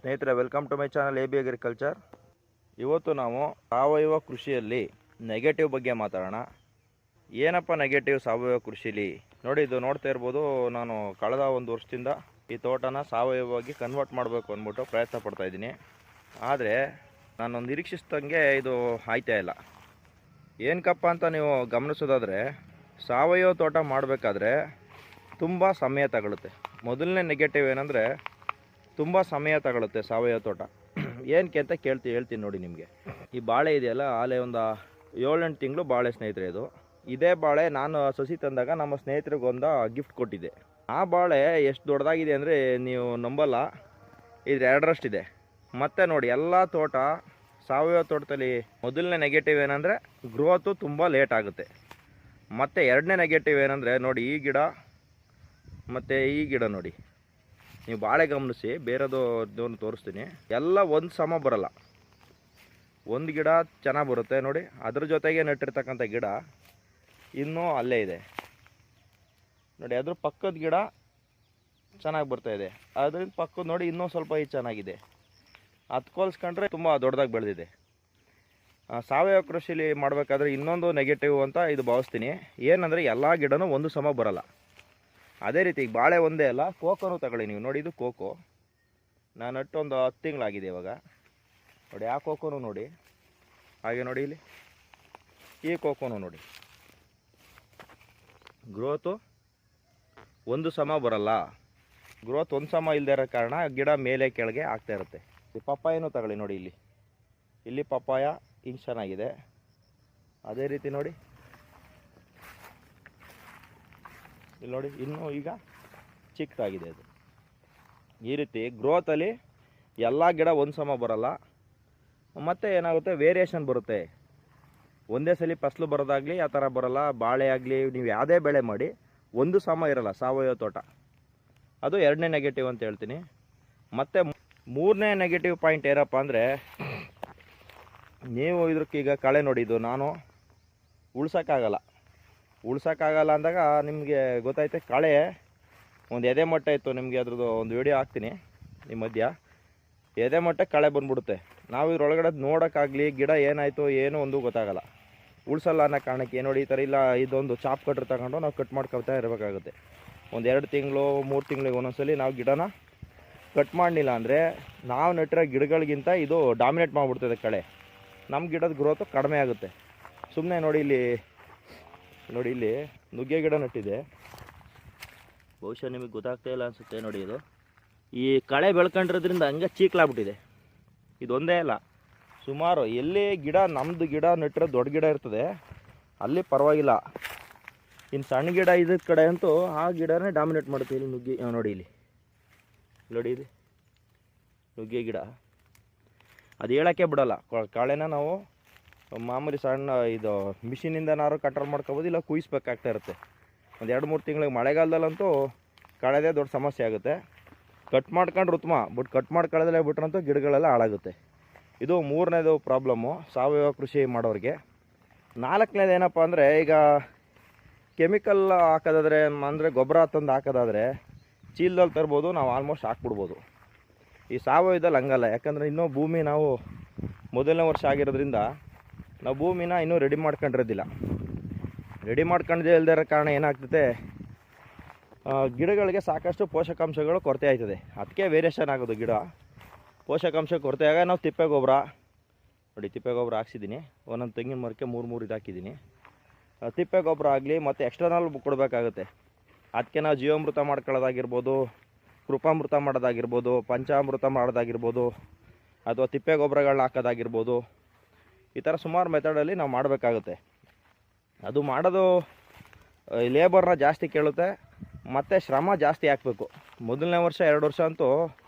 ಸ್ನೇಹಿತರೆ, welcome to my channel A B agriculture. ಇವತ್ತು ನಾವು ಸಾವಯವ ಕೃಷಿಯಲ್ಲಿ ನೆಗೆಟಿವ್ ಬಗ್ಗೆ ಮಾತಾಡೋಣ. ಏನಪ್ಪ ನೆಗೆಟಿವ್ ಸಾವಯವ ಕೃಷಿಲಿ? ನೋಡಿ, ಇದು ನೋಡ್ತಾ ಇರ್ಬೋದು. ನಾನು ಕಳೆದ ಒಂದು ವರ್ಷದಿಂದ ಈ ತೋಟನ ಸಾವಯವವಾಗಿ ಕನ್ವರ್ಟ್ ಮಾಡಬೇಕು ಅಂದ್ಬಿಟ್ಟು ಪ್ರಯತ್ನ ಪಡ್ತಾ ಇದ್ದೀನಿ. ಆದರೆ ನಾನು ನಿರೀಕ್ಷಿಸಿದಂಗೆ ಇದು ಆಯ್ತಾ ಇಲ್ಲ. ಏನಕ್ಕಪ್ಪ ಅಂತ ನೀವು ಗಮನಿಸೋದಾದರೆ, ಸಾವಯವ ತೋಟ ಮಾಡಬೇಕಾದ್ರೆ ತುಂಬ ಸಮಯ ತಗೊಳುತ್ತೆ. ಮೊದಲನೇ ನೆಗೆಟಿವ್ ಏನಂದರೆ, ತುಂಬ ಸಮಯ ತಗೊಳುತ್ತೆ ಸಾವಯವ ತೋಟ. ಏನಕ್ಕೆ ಅಂತ ಹೇಳ್ತೀನಿ ನೋಡಿ ನಿಮಗೆ. ಈ ಬಾಳೆ ಇದೆಯಲ್ಲ, ಆಲೆ ಒಂದು 7-8 ತಿಂಗಳು ಬಾಳೆ ಸ್ನೇಹಿತರೆ. ಇದೇ ಬಾಳೆ ನಾನು ಸಸಿ ತಂದಾಗ ನಮ್ಮ ಸ್ನೇಹಿತರಿಗೊಂದು ಗಿಫ್ಟ್ ಕೊಟ್ಟಿದ್ದೆ. ಆ ಬಾಳೆ ಎಷ್ಟು ದೊಡ್ಡದಾಗಿದೆ ಅಂದರೆ ನೀವು ನಂಬಲ್ಲ, ಇದು 2ರಷ್ಟಿದೆ. ಮತ್ತು ನೋಡಿ, ಎಲ್ಲ ತೋಟ ಸಾವಯವ ತೋಟದಲ್ಲಿ ಮೊದಲನೇ ನೆಗೆಟಿವ್ ಏನಂದರೆ ಗ್ರೋತು ತುಂಬ ಲೇಟ್ ಆಗುತ್ತೆ. ಮತ್ತು ಎರಡನೇ ನೆಗೆಟಿವ್ ಏನಂದರೆ, ನೋಡಿ ಈ ಗಿಡ ಮತ್ತು ಈ ಗಿಡ ನೋಡಿ, ನೀವು ಬಾಳೆ ಗಮನಿಸಿ, ಬೇರೆದು ತೋರಿಸ್ತೀನಿ. ಎಲ್ಲ ಒಂದು ಸಮ ಬರಲ್ಲ. ಒಂದು ಗಿಡ ಚೆನ್ನಾಗಿ ಬರುತ್ತೆ ನೋಡಿ, ಅದ್ರ ಜೊತೆಗೆ ನೆಟ್ಟಿರ್ತಕ್ಕಂಥ ಗಿಡ ಇನ್ನೂ ಅಲ್ಲೇ ಇದೆ ನೋಡಿ. ಅದ್ರ ಪಕ್ಕದ ಗಿಡ ಚೆನ್ನಾಗಿ ಬರ್ತಾಯಿದೆ, ಅದರಿಂದ ಪಕ್ಕದ ನೋಡಿ ಇನ್ನೂ ಸ್ವಲ್ಪ ಇದು ಚೆನ್ನಾಗಿದೆ. ಹೋಲಿಸ್ಕೊಂಡ್ರೆ ತುಂಬ ದೊಡ್ಡದಾಗಿ ಬೆಳೆದಿದೆ. ಸಾವಯವ ಕೃಷಿಲಿ ಮಾಡಬೇಕಾದ್ರೆ ಇನ್ನೊಂದು ನೆಗೆಟಿವ್ ಅಂತ ಇದು ಭಾವಿಸ್ತೀನಿ. ಏನಂದರೆ, ಎಲ್ಲ ಗಿಡನೂ ಒಂದು ಸಮ ಬರಲ್ಲ. ಅದೇ ರೀತಿ ಈಗ ಬಾಳೆ ಒಂದೇ ಅಲ್ಲ, ಕೋಕೋನು ತಗೊಳ್ಳಿ ನೀವು. ನೋಡಿ, ಇದು ಕೋಕೋ ನಾನು ನಟ್ಟು ಒಂದು 10 ತಿಂಗಳಾಗಿದೆ ಇವಾಗ. ನೋಡಿ, ಆ ಕೋಕೋನು ನೋಡಿ, ಹಾಗೆ ನೋಡಿ ಇಲ್ಲಿ ಈ ಕೋಕೋನು ನೋಡಿ, ಗ್ರೋತು ಒಂದು ಸಮ ಬರಲ್ಲ. ಗ್ರೋತ್ ಒಂದು ಸಮ ಇಲ್ಲದೆ ಇರೋ ಕಾರಣ ಗಿಡ ಮೇಲೆ ಕೆಳಗೆ ಆಗ್ತಾ ಇರುತ್ತೆ. ಈ ಪಪ್ಪಾಯನೂ ತಗೊಳ್ಳಿ ನೋಡಿ, ಇಲ್ಲಿ ಪಪ್ಪಾಯ ಹಿಂಗೆ ಚೆನ್ನಾಗಿದೆ. ಅದೇ ರೀತಿ ನೋಡಿ, ಇಲ್ಲಿ ನೋಡಿ, ಇನ್ನೂ ಈಗ ಚಿಕ್ಕದಾಗಿದೆ ಅದು. ಈ ರೀತಿ ಗ್ರೋತಲ್ಲಿ ಎಲ್ಲ ಗಿಡ ಒಂದು ಸಮ ಬರಲ್ಲ. ಮತ್ತು ಏನಾಗುತ್ತೆ, ವೇರಿಯೇಷನ್ ಬರುತ್ತೆ. ಒಂದೇ ಸಲ ಫಸಲು ಬರೋದಾಗಲಿ ಆ ಥರ ಬರಲ್ಲ. ಬಾಳೆ ಆಗಲಿ, ನೀವು ಯಾವುದೇ ಬೆಳೆ ಮಾಡಿ ಒಂದು ಸಮ ಇರಲ್ಲ ಸಾವಯವ ತೋಟ. ಅದು ಎರಡನೇ ನೆಗೆಟಿವ್ ಅಂತ ಹೇಳ್ತೀನಿ. ಮತ್ತು ಮೂರನೇ ನೆಗೆಟಿವ್ ಪಾಯಿಂಟ್ ಏನಪ್ಪ ಅಂದರೆ, ನೀವು ಇದಕ್ಕೀಗ ಕಳೆ ನೋಡಿ, ಇದು ನಾನು ಉಳ್ಸೋಕ್ಕಾಗಲ್ಲ ಅಂದಾಗ ನಿಮಗೆ ಗೊತ್ತಾಯ್ತು. ಕಳೆ ಒಂದು ಎದೆ ಮಟ್ಟ ಇತ್ತು, ನಿಮಗೆ ಅದ್ರದ್ದು ಒಂದು ವಿಡಿಯೋ ಹಾಕ್ತೀನಿ ನಿಮ್ಮ ಮಧ್ಯ. ಎದೆ ಮಟ್ಟಕ್ಕೆ ಕಳೆ ಬಂದ್ಬಿಡುತ್ತೆ. ನಾವು ಇದ್ರೊಳಗಡೆ ನೋಡೋಕ್ಕಾಗಲಿ ಗಿಡ ಏನಾಯಿತು ಏನೂ ಒಂದು ಗೊತ್ತಾಗಲ್ಲ. ಉಳ್ಸಲ್ಲ ಅನ್ನೋ ಕಾರಣಕ್ಕೆ ನೋಡಿ ಈ ಥರ ಇಲ್ಲ, ಇದೊಂದು ಚಾಪ್ ಕಟ್ರ್ ತಗೊಂಡು ನಾವು ಕಟ್ ಮಾಡ್ಕೊಳ್ತಾ ಇರಬೇಕಾಗುತ್ತೆ. ಒಂದು 2 ತಿಂಗಳು 3 ತಿಂಗಳಿಗೆ ಒಂದೊಂದ್ಸಲಿ ನಾವು ಗಿಡನ ಕಟ್ ಮಾಡಲಿಲ್ಲ ಅಂದರೆ ನಾವು ನೆಟ್ಟಿರೋ ಗಿಡಗಳಿಗಿಂತ ಇದು ಡಾಮಿನೇಟ್ ಮಾಡಿಬಿಡ್ತದೆ ಕಳೆ. ನಮ್ಮ ಗಿಡದ ಗ್ರೋತು ಕಡಿಮೆ ಆಗುತ್ತೆ. ಸುಮ್ಮನೆ ನೋಡಿ, ಇಲ್ಲಿ ನುಗ್ಗೆ ಗಿಡ ನೆಟ್ಟಿದೆ. ಬಹುಶಃ ನಿಮಗೆ ಗೊತ್ತಾಗ್ತಾ ಇಲ್ಲ ಅನಿಸುತ್ತೆ. ನೋಡಿ, ಇದು ಈ ಕಳೆ ಬೆಳ್ಕೊಂಡಿರೋದ್ರಿಂದ ಹಂಗೆ ಚೀಕ್ಲಾಗ್ಬಿಟ್ಟಿದೆ. ಇದೊಂದೇ ಅಲ್ಲ, ಸುಮಾರು ಎಲ್ಲಿ ಗಿಡ ನಮ್ಮದು ಗಿಡ ನೆಟ್ಟಿರೋ ದೊಡ್ಡ ಗಿಡ ಇರ್ತದೆ ಅಲ್ಲಿ ಪರವಾಗಿಲ್ಲ. ಇನ್ನು ಸಣ್ಣ ಗಿಡ ಇದ್ದ ಕಡೆ ಅಂತೂ ಆ ಗಿಡನೇ ಡಾಮಿನೇಟ್ ಮಾಡುತ್ತೆ. ಇಲ್ಲಿ ನುಗ್ಗೆ ನೋಡಿ, ಇಲ್ಲಿ ನುಗ್ಗೆ ಗಿಡ ಅದು ಹೇಳೋಕ್ಕೆ ಬಿಡಲ್ಲ. ಕಳೆನ ನಾವು ಮಾಮೂಲಿ ಸಣ್ಣ ಇದು ಮಿಷಿನಿಂದನಾದ್ರು ಕಂಟ್ರೋಲ್ ಮಾಡ್ಕೋಬೋದು, ಇಲ್ಲ ಕುಯ್ಸ್ಬೇಕಾಗ್ತಾ ಇರುತ್ತೆ. ಒಂದು 2-3 ತಿಂಗಳಿಗೆ ಮಳೆಗಾಲದಲ್ಲಂತೂ ಕಳೆದೇ ದೊಡ್ಡ ಸಮಸ್ಯೆ ಆಗುತ್ತೆ. ಕಟ್ ಮಾಡ್ಕೊಂಡ್ರೆ ಉತ್ತಮ, ಬಟ್ ಕಟ್ ಮಾಡ್ಕೊಳ್ಳೋದಲ್ಲೇ ಬಿಟ್ರಂತೂ ಗಿಡಗಳೆಲ್ಲ ಹಾಳಾಗುತ್ತೆ. ಇದು 3ನೇದು ಪ್ರಾಬ್ಲಮ್ಮು ಸಾವಯವ ಕೃಷಿ ಮಾಡೋರಿಗೆ. 4ನೇದು ಏನಪ್ಪ ಅಂದರೆ, ಈಗ ಕೆಮಿಕಲ್ ಹಾಕೋದಾದರೆ ಅಂದರೆ ಗೊಬ್ಬರ ತಂದು ಹಾಕೋದಾದರೆ ಚೀಲದಲ್ಲಿ ತರ್ಬೋದು, ನಾವು ಆಲ್ಮೋಸ್ಟ್ ಹಾಕ್ಬಿಡ್ಬೋದು. ಈ ಸಾವಯವದಲ್ಲಿ ಹಂಗಲ್ಲ. ಯಾಕಂದರೆ ಇನ್ನೂ ಭೂಮಿ ನಾವು ಮೊದಲನೇ ವರ್ಷ ಆಗಿರೋದ್ರಿಂದ ನಾವು ಭೂಮಿನ ಇನ್ನೂ ರೆಡಿ ಮಾಡ್ಕೊಂಡಿರೋದಿಲ್ಲ. ರೆಡಿ ಮಾಡ್ಕೊಂಡಿದ್ದೇ ಇಲ್ಲದೇ ಇರೋ ಕಾರಣ ಏನಾಗ್ತದೆ, ಗಿಡಗಳಿಗೆ ಸಾಕಷ್ಟು ಪೋಷಕಾಂಶಗಳು ಕೊರತೆ ಆಯ್ತದೆ. ಅದಕ್ಕೆ ವೇರಿಯೇಷನ್ ಆಗೋದು ಗಿಡ. ಪೋಷಕಾಂಶ ಕೊರತೆ ಆಗ ನಾವು ತಿಪ್ಪೆ ಗೊಬ್ಬರ ಹಾಕ್ಸಿದ್ದೀನಿ. ಒಂದೊಂದು ತೆಂಗಿನ ಮರಕ್ಕೆ 3 ಇದು ಹಾಕಿದ್ದೀನಿ. ತಿಪ್ಪೆ ಗೊಬ್ಬರ ಆಗಲಿ ಮತ್ತು ಎಕ್ಸ್ಟರ್ನಲ್ ಕೊಡಬೇಕಾಗುತ್ತೆ. ಅದಕ್ಕೆ ನಾವು ಜೀವಾಮೃತ ಮಾಡ್ಕೊಳ್ಳೋದಾಗಿರ್ಬೋದು, ಕೃಪಾಮೃತ ಮಾಡೋದಾಗಿರ್ಬೋದು, ಪಂಚಾಮೃತ ಮಾಡೋದಾಗಿರ್ಬೋದು, ಅಥವಾ ತಿಪ್ಪೆ ಗೊಬ್ಬರಗಳನ್ನ ಹಾಕೋದಾಗಿರ್ಬೋದು. ಈ ಥರ ಸುಮಾರು ಮೆಥಡಲ್ಲಿ ನಾವು ಮಾಡಬೇಕಾಗುತ್ತೆ. ಅದು ಮಾಡೋದು ಲೇಬರ್ನ ಜಾಸ್ತಿ ಕೇಳುತ್ತೆ ಮತ್ತು ಶ್ರಮ ಜಾಸ್ತಿ ಹಾಕಬೇಕು. ಮೊದಲನೇ ವರ್ಷ 2 ವರ್ಷ ಅಂತೂ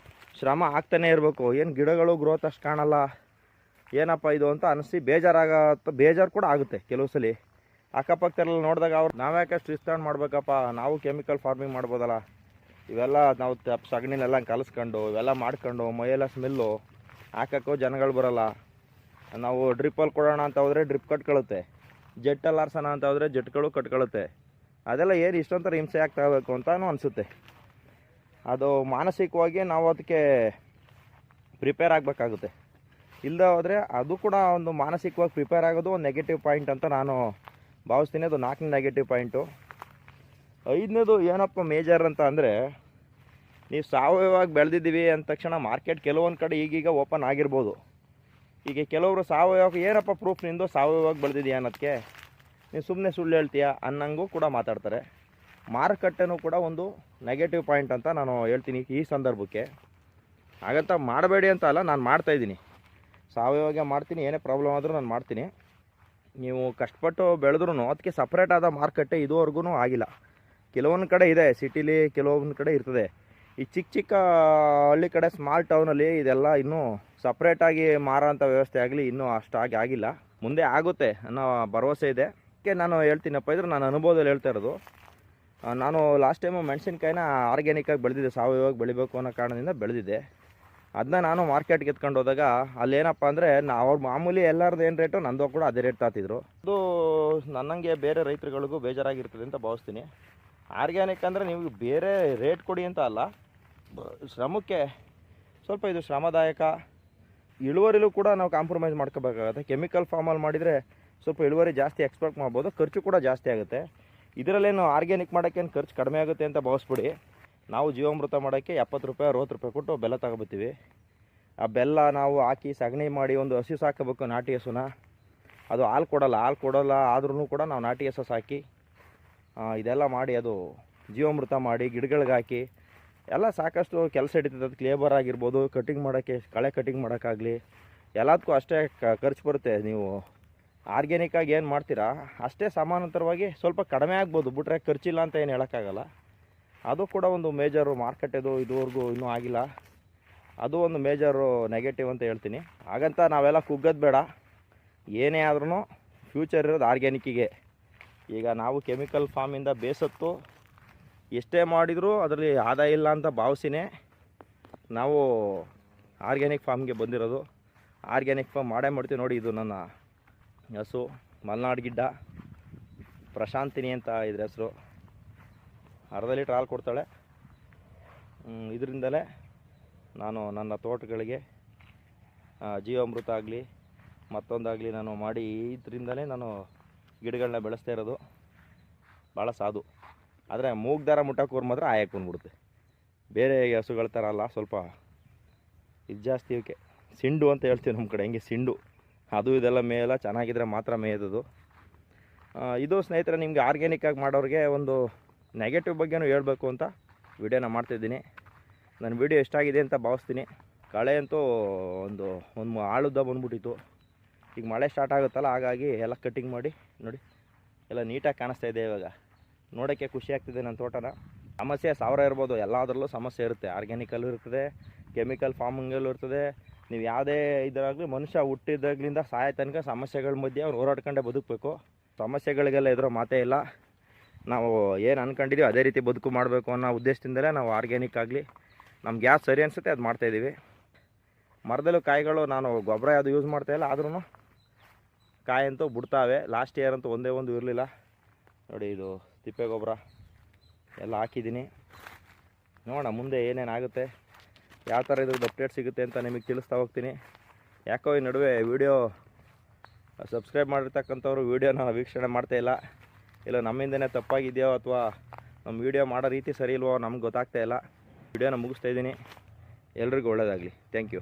ಶ್ರಮ ಆಗ್ತಾನೇ ಇರಬೇಕು. ಏನು ಗಿಡಗಳು ಗ್ರೋತ್ ಅಷ್ಟು ಕಾಣಲ್ಲ, ಏನಪ್ಪ ಇದು ಅಂತ ಅನಿಸಿ ಬೇಜಾರು ಕೂಡ ಆಗುತ್ತೆ ಕೆಲವು ಸಲ. ಅಕ್ಕಪಕ್ಕದಲ್ಲ ನೋಡಿದಾಗ ನಾವ್ಯಾಕಷ್ಟು ರಿಸ್ಕ್ ಮಾಡಬೇಕಪ್ಪ, ನಾವು ಕೆಮಿಕಲ್ ಫಾರ್ಮಿಂಗ್ ಮಾಡ್ಬೋದಲ್ಲ, ಇವೆಲ್ಲ ನಾವು ಸಗಣಿನೆಲ್ಲ ಕಲಿಸ್ಕೊಂಡು ಇವೆಲ್ಲ ಮಾಡ್ಕೊಂಡು ಮೈಯೆಲ್ಲ ಸ್ಮೆಲ್ಲು ಹಾಕೋಕ್ಕೂ ಜನಗಳು ಬರೋಲ್ಲ. ನಾವು ಡ್ರಿಪ್ಪಲ್ಲಿ ಕೊಡೋಣ ಅಂತ ಹೋದರೆ ಡ್ರಿಪ್ ಕಟ್ಕೊಳ್ಳುತ್ತೆ, ಜೆಟ್ಟಲ್ಲಿ ಆರ್ಸೋಣ ಅಂತ ಹೋದರೆ ಜೆಟ್ಗಳು ಕಟ್ಕೊಳ್ಳುತ್ತೆ. ಅದೆಲ್ಲ ಏನು ಇಷ್ಟೊಂಥರ ಹಿಂಸೆ ಆಗ್ತಾ ಇರಬೇಕು ಅಂತಲೂ ಅನಿಸುತ್ತೆ. ಅದು ಮಾನಸಿಕವಾಗಿ ನಾವು ಅದಕ್ಕೆ ಪ್ರಿಪೇರ್ ಆಗಬೇಕಾಗುತ್ತೆ. ಇಲ್ಲದೆ ಹೋದರೆ ಅದು ಕೂಡ ಒಂದು ಮಾನಸಿಕವಾಗಿ ಪ್ರಿಪೇರ್ ಆಗೋದು ಒಂದು ನೆಗೆಟಿವ್ ಪಾಯಿಂಟ್ ಅಂತ ನಾನು ಭಾವಿಸ್ತೀನಿ. ಅದು 4ನೇ ನೆಗೆಟಿವ್ ಪಾಯಿಂಟು. 5ನೇದು ಏನಪ್ಪ ಮೇಜರ್ ಅಂತ ಅಂದರೆ, ನೀವು ಸಾವಯವವಾಗಿ ಬೆಳೆದಿದ್ದೀವಿ ಅಂದ ತಕ್ಷಣ ಮಾರ್ಕೆಟ್ ಕೆಲವೊಂದು ಕಡೆ ಈಗೀಗ ಓಪನ್ ಆಗಿರ್ಬೋದು. ಈಗ ಕೆಲವರು ಸಾವಯವ ಏನಪ್ಪ ಪ್ರೂಫ್ ನಿಂದು ಸಾವಯವವಾಗಿ ಬೆಳೆದಿದೆಯಾ ಅನ್ನೋದಕ್ಕೆ, ನೀವು ಸುಮ್ಮನೆ ಸುಳ್ಳು ಹೇಳ್ತೀಯಾ ಅನ್ನಂಗೂ ಕೂಡ ಮಾತಾಡ್ತಾರೆ. ಮಾರುಕಟ್ಟೆನೂ ಕೂಡ ಒಂದು ನೆಗೆಟಿವ್ ಪಾಯಿಂಟ್ ಅಂತ ನಾನು ಹೇಳ್ತೀನಿ ಈ ಸಂದರ್ಭಕ್ಕೆ. ಹಾಗಂತ ಮಾಡಬೇಡಿ ಅಂತ ಅಲ್ಲ, ನಾನು ಮಾಡ್ತಾಯಿದ್ದೀನಿ, ಸಾವಯವಗೆ ಮಾಡ್ತೀನಿ, ಏನೇ ಪ್ರಾಬ್ಲಮ್ ಆದರೂ ನಾನು ಮಾಡ್ತೀನಿ. ನೀವು ಕಷ್ಟಪಟ್ಟು ಬೆಳೆದ್ರೂ ಅದಕ್ಕೆ ಸಪ್ರೇಟ್ ಆದ ಮಾರುಕಟ್ಟೆ ಇದುವರೆಗೂ ಆಗಿಲ್ಲ. ಕೆಲವೊಂದು ಕಡೆ ಇದೆ ಸಿಟಿಲಿ, ಕೆಲವೊಂದು ಕಡೆ ಇರ್ತದೆ. ಈ ಚಿಕ್ಕ ಚಿಕ್ಕ ಹಳ್ಳಿ ಕಡೆ ಸ್ಮಾಲ್ ಟೌನಲ್ಲಿ ಇದೆಲ್ಲ ಇನ್ನೂ ಸಪ್ರೇಟಾಗಿ ಮಾರೋಂಥ ವ್ಯವಸ್ಥೆ ಆಗಲಿ ಇನ್ನೂ ಅಷ್ಟಾಗಿ ಆಗಿಲ್ಲ. ಮುಂದೆ ಆಗುತ್ತೆ ಅನ್ನೋ ಭರವಸೆ ಇದೆ. ಅದಕ್ಕೆ ನಾನು ಹೇಳ್ತೀನಪ್ಪ, ಇದ್ರೆ ನಾನು ಅನುಭವದಲ್ಲಿ ಹೇಳ್ತಾ ಇರೋದು. ನಾನು ಲಾಸ್ಟ್ ಟೈಮು ಮೆಣಸಿನ್ಕಾಯಿನ ಆರ್ಗ್ಯಾನಿಕ್ಕಾಗಿ ಬೆಳೆದಿದ್ದೆ, ಸಾವಯವವಾಗಿ ಬೆಳಿಬೇಕು ಅನ್ನೋ ಕಾರಣದಿಂದ ಬೆಳೆದಿದ್ದೆ. ಅದನ್ನ ನಾನು ಮಾರ್ಕೆಟ್ಗೆ ಎತ್ಕೊಂಡು ಹೋದಾಗ ಅಲ್ಲೇನಪ್ಪ ಅಂದರೆ, ಅವ್ರು ಮಾಮೂಲಿ ಎಲ್ಲರದ್ದು ಏನು ರೇಟು ನಂದು ಕೂಡ ಅದೇ ರೇಟ್ ತಾತಿದ್ರು. ಅದು ನನ್ನಂಗೆ ಬೇರೆ ರೈತರುಗಳಿಗೂ ಬೇಜಾರಾಗಿರ್ತದೆ ಅಂತ ಭಾವಿಸ್ತೀನಿ. ಆರ್ಗ್ಯಾನಿಕ್ ಅಂದರೆ ನೀವು ಬೇರೆ ರೇಟ್ ಕೊಡಿ ಅಂತ ಅಲ್ಲ, ಶ್ರಮಕ್ಕೆ ಸ್ವಲ್ಪ ಇದು ಶ್ರಮದಾಯಕ. ಇಳುವರಿಲೂ ಕೂಡ ನಾವು ಕಾಂಪ್ರಮೈಸ್ ಮಾಡ್ಕೋಬೇಕಾಗುತ್ತೆ. ಕೆಮಿಕಲ್ ಫಾರ್ಮಲ್ಲಿ ಮಾಡಿದರೆ ಸ್ವಲ್ಪ ಇಳುವರಿ ಜಾಸ್ತಿ ಎಕ್ಸ್ಪೆಕ್ಟ್ ಮಾಡ್ಬೋದು, ಖರ್ಚು ಕೂಡ ಜಾಸ್ತಿ ಆಗುತ್ತೆ. ಇದರಲ್ಲೇನು ಆರ್ಗ್ಯಾನಿಕ್ ಮಾಡೋಕ್ಕೇನು ಖರ್ಚು ಕಡಿಮೆ ಆಗುತ್ತೆ ಅಂತ ಭಾವಿಸ್ಬಿಡಿ. ನಾವು ಜೀವಾಮೃತ ಮಾಡೋಕ್ಕೆ 70 ರೂಪಾಯಿ 60 ರೂಪಾಯಿ ಕೊಟ್ಟು ಬೆಲ್ಲ ತಗೊಬತ್ತೀವಿ. ಆ ಬೆಲ್ಲ ನಾವು ಹಾಕಿ ಸಗಣಿ ಮಾಡಿ ಒಂದು ಹಸು ಸಾಕಬೇಕು, ನಾಟಿ ಹಸುನ. ಅದು ಹಾಲು ಕೊಡೋಲ್ಲ ಆದ್ರೂ ಕೂಡ ನಾವು ನಾಟಿ ಹಸು ಸಾಕಿ ಇದೆಲ್ಲ ಮಾಡಿ ಅದು ಜೀವಾಮೃತ ಮಾಡಿ ಗಿಡಗಳಿಗೆ ಹಾಕಿ ಎಲ್ಲ ಸಾಕಷ್ಟು ಕೆಲಸ ಹಿಡಿತದೆ. ಅದಕ್ಕೆ ಲೇಬರ್ ಆಗಿರ್ಬೋದು, ಕಟಿಂಗ್ ಮಾಡೋಕ್ಕೆ, ಕಳೆ ಕಟಿಂಗ್ ಮಾಡೋಕ್ಕಾಗಲಿ ಎಲ್ಲದಕ್ಕೂ ಅಷ್ಟೇ ಖರ್ಚು ಬರುತ್ತೆ. ನೀವು ಆರ್ಗ್ಯಾನಿಕ್ಕಾಗಿ ಏನು ಮಾಡ್ತೀರಾ ಅಷ್ಟೇ ಸಮಾನಾಂತರವಾಗಿ ಸ್ವಲ್ಪ ಕಡಿಮೆ ಆಗ್ಬೋದು, ಬಿಟ್ರೆ ಖರ್ಚಿಲ್ಲ ಅಂತ ಏನು ಹೇಳೋಕ್ಕಾಗಲ್ಲ. ಅದು ಕೂಡ ಒಂದು ಮೇಜರು ಮಾರ್ಕೆಟದು ಇದುವರೆಗೂ ಇನ್ನೂ ಆಗಿಲ್ಲ. ಅದು ಒಂದು ಮೇಜರು ನೆಗೆಟಿವ್ ಅಂತ ಹೇಳ್ತೀನಿ. ಹಾಗಂತ ನಾವೆಲ್ಲ ಕುಗ್ಗೋದು ಬೇಡ. ಏನೇ ಆದ್ರೂ ಫ್ಯೂಚರ್ ಇರೋದು ಆರ್ಗ್ಯಾನಿಕ್ಕಿಗೆ. ಈಗ ನಾವು ಕೆಮಿಕಲ್ ಫಾರ್ಮಿಂದ ಬೇಸತ್ತು ಎಷ್ಟೇ ಮಾಡಿದರೂ ಅದರಲ್ಲಿ ಆದಾಯ ಇಲ್ಲ ಅಂತ ಭಾವಿಸಿನೇ ನಾವು ಆರ್ಗ್ಯಾನಿಕ್ ಫಾರ್ಮ್ಗೆ ಬಂದಿರೋದು. ಆರ್ಗ್ಯಾನಿಕ್ ಫಾರ್ಮ್ ಮಾಡೇ ಮಾಡ್ತೀವಿ. ನೋಡಿ, ಇದು ನನ್ನ ಹಸು ಮಲೆನಾಡು ಗಿಡ್ಡ, ಪ್ರಶಾಂತಿನಿ ಅಂತ ಇದ್ರ ಹೆಸರು. ಅರ್ಧ ಲೀಟ್ರ್ ಹಾಲು ಕೊಡ್ತಾಳೆ. ಇದರಿಂದಲೇ ನಾನು ನನ್ನ ತೋಟಗಳಿಗೆ ಜೀವಾಮೃತ ಆಗಲಿ ಮತ್ತೊಂದಾಗಲಿ ನಾನು ಮಾಡಿ ಇದರಿಂದಲೇ ನಾನು ಗಿಡಗಳನ್ನ ಬೆಳೆಸ್ತಾ ಇರೋದು. ಭಾಳ ಸಾಧು. ಆದರೆ ಮೂಗು ದಾರ ಮುಟ್ಟಕ್ಕೆ ಮಾತ್ರ ಆಯಕ್ಕೆ ಬಂದ್ಬಿಡುತ್ತೆ. ಬೇರೆ ಹಸುಗಳ ಥರ ಅಲ್ಲ, ಸ್ವಲ್ಪ ಇದು ಜಾಸ್ತಿ ಇವಕ್ಕೆ ಸಿಂಡು ಅಂತ ಹೇಳ್ತೀವಿ ನಮ್ಮ ಕಡೆ. ಹಿಂಗೆ ಸಿಂಡು ಅದು ಇದೆಲ್ಲ ಮೇಯಲ್ಲ, ಚೆನ್ನಾಗಿದ್ರೆ ಮಾತ್ರ ಮೇಯೋದು. ಇದು ಸ್ನೇಹಿತರೆ, ನಿಮಗೆ ಆರ್ಗ್ಯಾನಿಕ್ಕಾಗಿ ಮಾಡೋರಿಗೆ ಒಂದು ನೆಗೆಟಿವ್ ಬಗ್ಗೆನೂ ಹೇಳಬೇಕು ಅಂತ ವಿಡಿಯೋನ ಮಾಡ್ತಿದ್ದೀನಿ. ನನ್ನ ವಿಡಿಯೋ ಎಷ್ಟಾಗಿದೆ ಅಂತ ಭಾವಿಸ್ತೀನಿ. ಕಳೆ ಅಂತೂ ಒಂದು ಆಳುದ್ದ ಬಂದ್ಬಿಟ್ಟಿತ್ತು. ಈಗ ಮಳೆ ಸ್ಟಾರ್ಟ್ ಆಗುತ್ತಲ್ಲ, ಹಾಗಾಗಿ ಎಲ್ಲ ಕಟ್ಟಿಂಗ್ ಮಾಡಿ ನೋಡಿ ಎಲ್ಲ ನೀಟಾಗಿ ಕಾಣಿಸ್ತಾ ಇದೆ. ಇವಾಗ ನೋಡೋಕ್ಕೆ ಖುಷಿ ಆಗ್ತಿದೆ ನನ್ನ ತೋಟನ. ಸಮಸ್ಯೆ 1000 ಇರ್ಬೋದು, ಎಲ್ಲದರಲ್ಲೂ ಸಮಸ್ಯೆ ಇರುತ್ತೆ. ಆರ್ಗ್ಯಾನಿಕಲ್ಲೂ ಇರ್ತದೆ, ಕೆಮಿಕಲ್ ಫಾರ್ಮಿಂಗಲ್ಲೂ ಇರ್ತದೆ. ನೀವು ಯಾವುದೇ ಇದರಾಗಲಿ ಮನುಷ್ಯ ಹುಟ್ಟಿದಾಗಲಿಂದ ಸಾಯೋ ತನಕ ಸಮಸ್ಯೆಗಳ ಮಧ್ಯೆ ಅವ್ರು ಹೋರಾಡ್ಕೊಂಡೇ ಬದುಕಬೇಕು. ಸಮಸ್ಯೆಗಳಿಗೆಲ್ಲ ಎದುರೋ ಮಾತೇ ಇಲ್ಲ. ನಾವು ಏನು ಅಂದ್ಕೊಂಡಿದ್ದೀವಿ ಅದೇ ರೀತಿ ಬದುಕು ಮಾಡಬೇಕು ಅನ್ನೋ ಉದ್ದೇಶದಿಂದಲೇ ನಾವು ಆರ್ಗ್ಯಾನಿಕ್ ಆಗಲಿ ನಮ್ಗೆ ಯಾವ್ದು ಸರಿ ಅನಿಸುತ್ತೆ ಅದು ಮಾಡ್ತಾಯಿದ್ದೀವಿ. ಮರದಲ್ಲೂ ಕಾಯಿಗಳು ನಾನು ಗೊಬ್ಬರ ಯಾವುದು ಯೂಸ್ ಮಾಡ್ತಾಯಿಲ್ಲ, ಆದ್ರೂ ಕಾಯಂತೂ ಬಿಡ್ತಾವೆ. ಲಾಸ್ಟ್ ಇಯರ್ ಅಂತೂ ಒಂದೇ ಒಂದು ಇರಲಿಲ್ಲ. ನೋಡಿ, ಇದು ತಿಪ್ಪೆ ಗೊಬ್ಬರ ಎಲ್ಲ ಹಾಕಿದ್ದೀನಿ. ನೋಡೋಣ ಮುಂದೆ ಏನೇನಾಗುತ್ತೆ, ಯಾವ ಥರ ಇದ್ರದ್ದು ಅಪ್ಡೇಟ್ ಸಿಗುತ್ತೆ ಅಂತ ನಿಮಗೆ ತಿಳಿಸ್ತಾ ಹೋಗ್ತೀನಿ. ಯಾಕೋ ಈ ನಡುವೆ ವೀಡಿಯೋ ಸಬ್ಸ್ಕ್ರೈಬ್ ಮಾಡಿರ್ತಕ್ಕಂಥವ್ರು ವೀಡಿಯೋನ ವೀಕ್ಷಣೆ ಮಾಡ್ತಾಯಿಲ್ಲ. ಇಲ್ಲ ನಮ್ಮಿಂದನೇ ತಪ್ಪಾಗಿದೆಯೋ ಅಥವಾ ನಮ್ಮ ವೀಡಿಯೋ ಮಾಡೋ ರೀತಿ ಸರಿ ಇಲ್ವೋ ನಮ್ಗೆ ಗೊತ್ತಾಗ್ತಾಯಿಲ್ಲ. ವೀಡಿಯೋನ ಮುಗಿಸ್ತಾಯಿದ್ದೀನಿ. ಎಲ್ರಿಗೂ ಒಳ್ಳೆಯದಾಗಲಿ. Thank you.